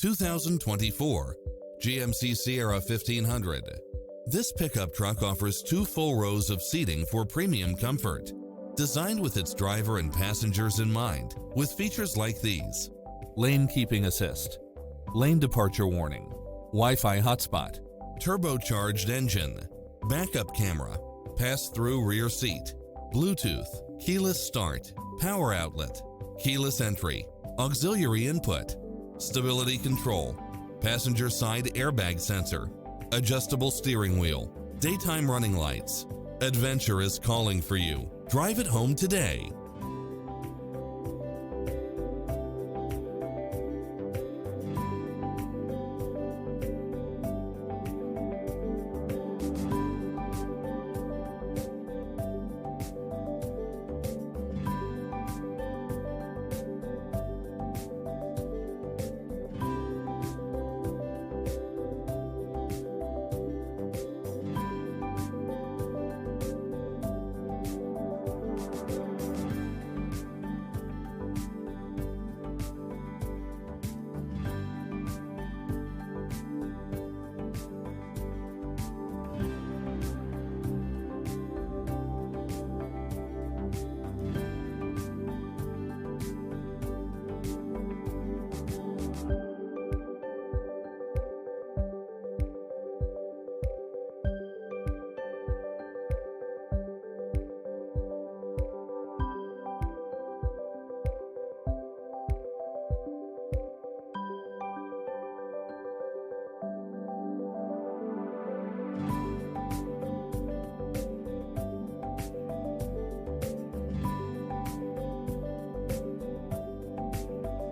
2024 GMC Sierra 1500. This pickup truck offers 2 full rows of seating for premium comfort. Designed with its driver and passengers in mind, with features like these: lane keeping assist, lane departure warning, Wi-Fi hotspot, turbocharged engine, backup camera, pass-through rear seat, Bluetooth, keyless start, power outlet, keyless entry, auxiliary input, stability control, passenger side airbag sensor, adjustable steering wheel, daytime running lights. Adventure is calling for you. Drive it home today.